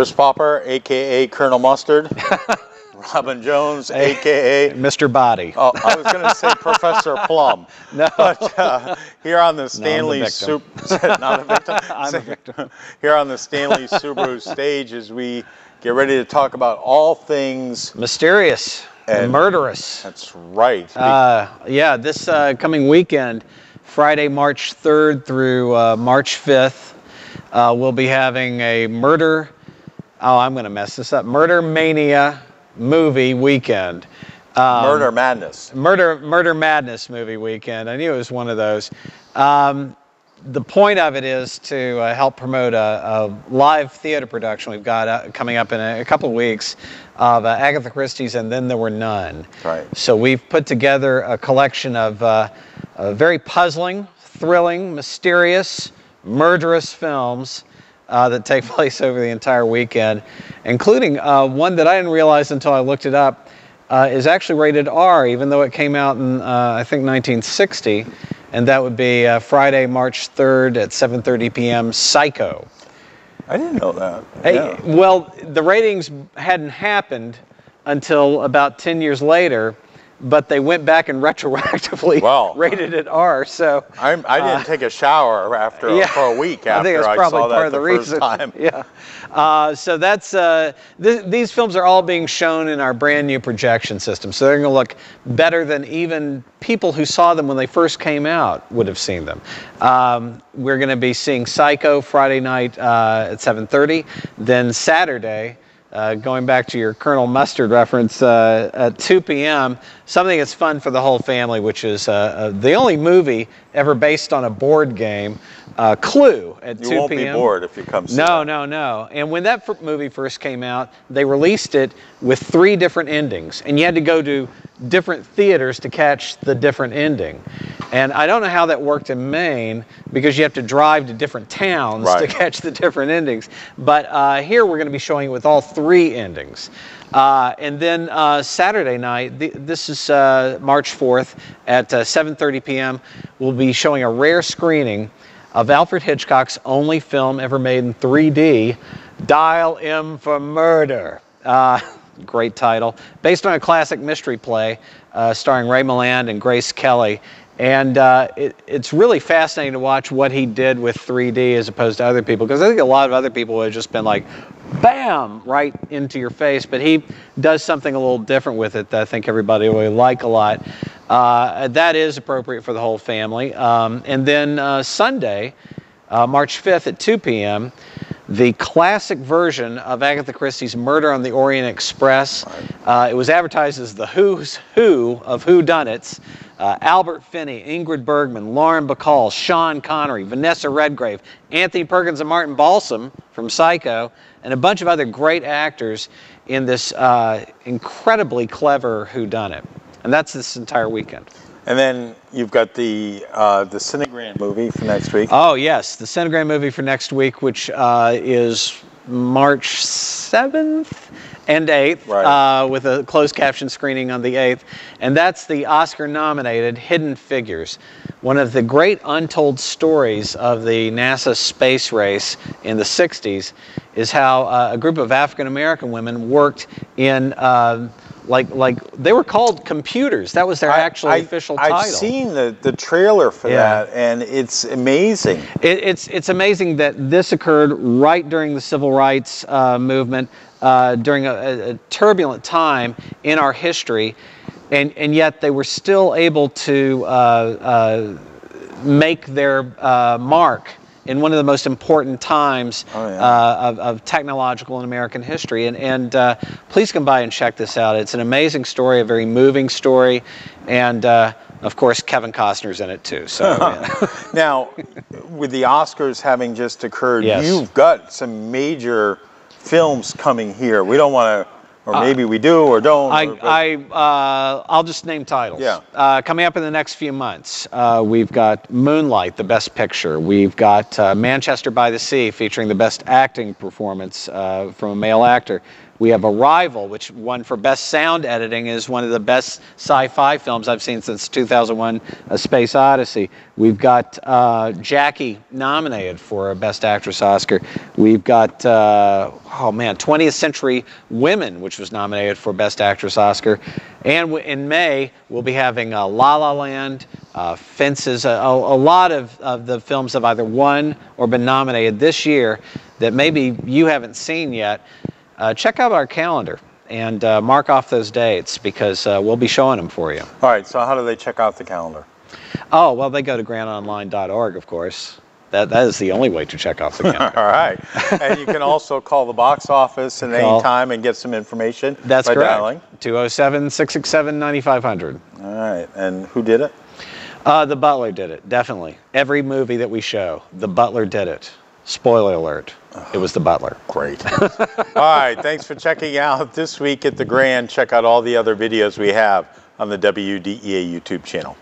Chris Popper, a.k.a. Colonel Mustard. Robin Jones, a.k.a. Mr. Body. Oh, I was going to say Professor Plum. No. But here on the Stanley not a victim. I'm a victim. Here on the Stanley Subaru stage as we get ready to talk about all things mysterious and murderous. That's right. Yeah, this coming weekend, Friday, March 3rd through March 5th, we'll be having a murder. Oh, I'm going to mess this up. Murder Mania movie weekend. Murder Madness. Murder Madness movie weekend. I knew it was one of those. The point of it is to help promote a live theater production we've got coming up in a couple of weeks of Agatha Christie's And Then There Were None. Right. So we've put together a collection of very puzzling, thrilling, mysterious, murderous films that take place over the entire weekend, including one that I didn't realize until I looked it up, is actually rated R, even though it came out in, I think, 1960, and that would be Friday, March 3rd at 7:30 p.m., Psycho. I didn't know that. Hey, yeah. Well, the ratings hadn't happened until about 10 years later, but they went back and retroactively rated it R. So I didn't take a shower for a week after I, think that's probably saw that part of the first reason. time. Yeah. So that's these films are all being shown in our brand new projection system. So they're going to look better than even people who saw them when they first came out would have seen them. We're going to be seeing Psycho Friday night at 7:30. Then Saturday, going back to your Colonel Mustard reference, at 2 p.m., something that's fun for the whole family, which is the only movie ever based on a board game, Clue, at 2 p.m. You won't be bored if you come see No, that. no. And when that movie first came out, they released it with 3 different endings, and you had to go to different theaters to catch the different ending. And I don't know how that worked in Maine, because you have to drive to different towns to catch the different endings. But here we're going to be showing it with all 3 endings. And then Saturday night, this is March 4th at 7:30 p.m., we'll be showing a rare screening of Alfred Hitchcock's only film ever made in 3D, Dial M for Murder. Great title. Based on a classic mystery play starring Ray Milland and Grace Kelly. And it's really fascinating to watch what he did with 3D as opposed to other people, because I think a lot of other people would have just been like, bam, right into your face. But he does something a little different with it that I think everybody will like a lot. That is appropriate for the whole family. And then Sunday, March 5th at 2 p.m., the classic version of Agatha Christie's Murder on the Orient Express. It was advertised as the who's who of whodunits. Albert Finney, Ingrid Bergman, Lauren Bacall, Sean Connery, Vanessa Redgrave, Anthony Perkins and Martin Balsam from Psycho, and a bunch of other great actors in this incredibly clever whodunit. And that's this entire weekend. And then you've got the Cinegrand movie for next week. Oh, yes, the Cinegrand movie for next week, which is March 7th and 8th, with a closed caption screening on the 8th. And that's the Oscar-nominated Hidden Figures, one of the great untold stories of the NASA space race in the 60s, is how a group of African-American women worked in like they were called computers. That was their actual official title. I've seen the trailer for that, and it's amazing. It's amazing that this occurred right during the Civil Rights movement, during a turbulent time in our history, and yet they were still able to make their mark in one of the most important times of technological and American history. And please come by and check this out. It's an amazing story, a very moving story, and of course Kevin Costner's in it too. So now, with the Oscars having just occurred, you've got some major films coming here. We don't want to Or maybe we do or don't. I'll just name titles. Yeah. Coming up in the next few months, we've got Moonlight, the Best Picture. We've got Manchester by the Sea, featuring the Best Acting Performance from a male actor. We have Arrival, which won for Best Sound Editing, is one of the best sci-fi films I've seen since 2001, A Space Odyssey. We've got Jackie nominated for a Best Actress Oscar. We've got, 20th Century Women, which was nominated for Best Actress Oscar. And in May, we'll be having La La Land, Fences. A lot of the films have either won or been nominated this year that maybe you haven't seen yet. Check out our calendar and mark off those dates, because we'll be showing them for you. All right, so how do they check out the calendar? Oh, well, they go to grandonline.org, of course. That is the only way to check off the calendar. All right. And you can also call the box office at any time and get some information. That's by correct. Dialing. 207-667-9500. All right. And who did it? The Butler did it, definitely. Every movie that we show, the Butler did it. Spoiler alert. It was the Butler. Great. All right. Thanks for checking out This Week at the Grand. Check out all the other videos we have on the WDEA YouTube channel.